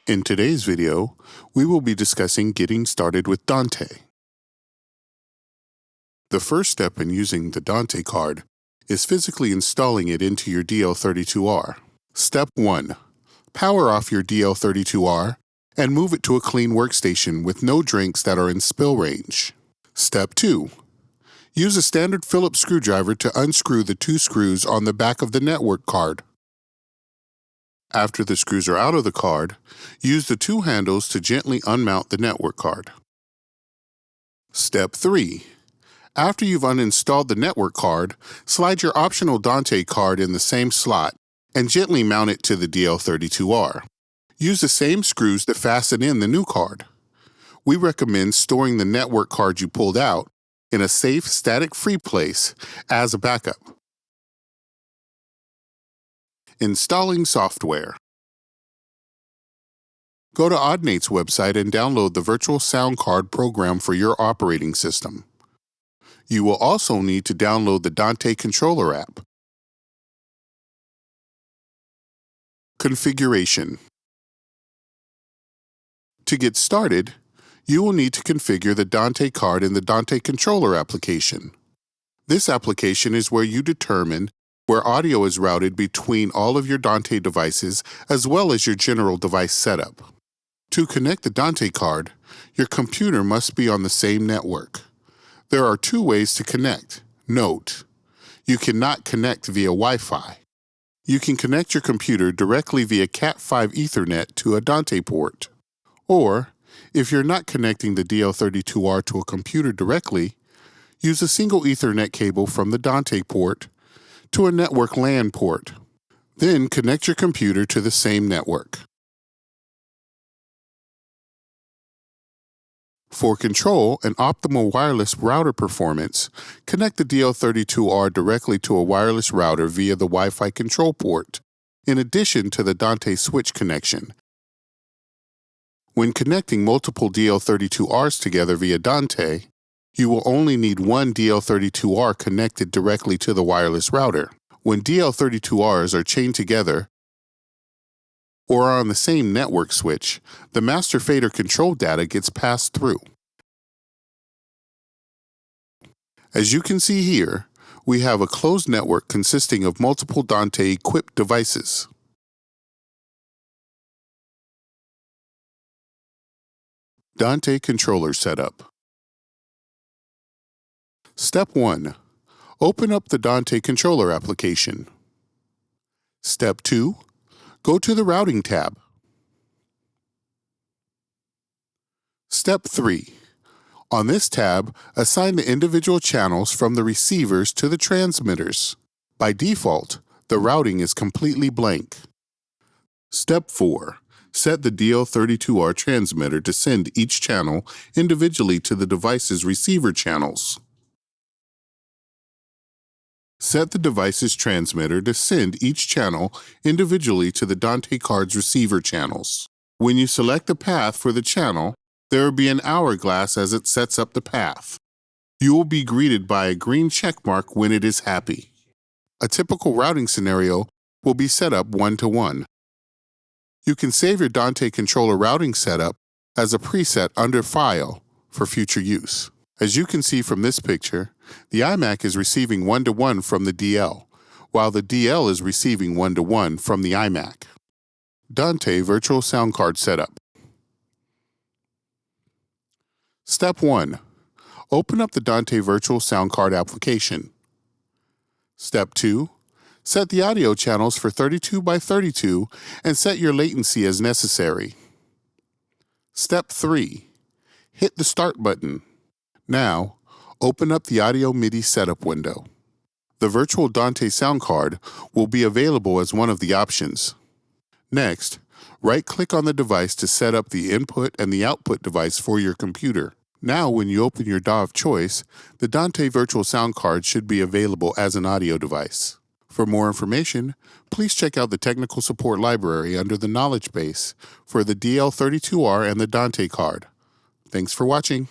In today's video, we will be discussing getting started with Dante. The first step in using the Dante card is physically installing it into your DL32R. Step 1. Power off your DL32R and move it to a clean workstation with no drinks that are in spill range. Step 2. Use a standard Phillips screwdriver to unscrew the 2 screws on the back of the network card. After the screws are out of the card, use the 2 handles to gently unmount the network card. Step 3. After you've uninstalled the network card, slide your optional Dante card in the same slot and gently mount it to the DL32R. Use the same screws to fasten in the new card. We recommend storing the network card you pulled out in a safe, static-free place as a backup. Installing software. Go to Audinate's website and download the virtual soundcard program for your operating system. You will also need to download the Dante controller app. Configuration. To get started, you will need to configure the Dante card in the Dante controller application. This application is where you determine where audio is routed between all of your Dante devices as well as your general device setup. To connect the Dante card, your computer must be on the same network. There are 2 ways to connect. Note, you cannot connect via Wi-Fi. You can connect your computer directly via Cat5 Ethernet to a Dante port. Or, if you're not connecting the DL32R to a computer directly, use a single Ethernet cable from the Dante port to a network LAN port. Then connect your computer to the same network. For control and optimal wireless router performance, connect the DL32R directly to a wireless router via the Wi-Fi control port, in addition to the Dante switch connection. When connecting multiple DL32Rs together via Dante, you will only need one DL32R connected directly to the wireless router. When DL32Rs are chained together or are on the same network switch, the master fader control data gets passed through. As you can see here, we have a closed network consisting of multiple Dante-equipped devices. Dante controller setup. Step 1. Open up the Dante controller application. Step 2. Go to the Routing tab. Step 3. On this tab, assign the individual channels from the receivers to the transmitters. By default, the routing is completely blank. Step 4. Set the DL32R transmitter to send each channel individually to the device's receiver channels. Set the device's transmitter to send each channel individually to the Dante card's receiver channels. When you select the path for the channel, there will be an hourglass as it sets up the path. You will be greeted by a green check mark when it is happy. A typical routing scenario will be set up 1-to-1. You can save your Dante controller routing setup as a preset under File for future use. As you can see from this picture, the iMac is receiving 1-to-1 from the DL, while the DL is receiving 1-to-1 from the iMac. Dante Virtual Sound Card Setup. Step 1. Open up the Dante Virtual Sound Card application. Step 2. Set the audio channels for 32 by 32 and set your latency as necessary. Step 3. Hit the Start button. Now, open up the Audio MIDI setup window. The virtual Dante sound card will be available as one of the options. Next, right-click on the device to set up the input and the output device for your computer. Now, when you open your DAW of choice, the Dante virtual sound card should be available as an audio device. For more information, please check out the technical support library under the knowledge base for the DL32R and the Dante card. Thanks for watching.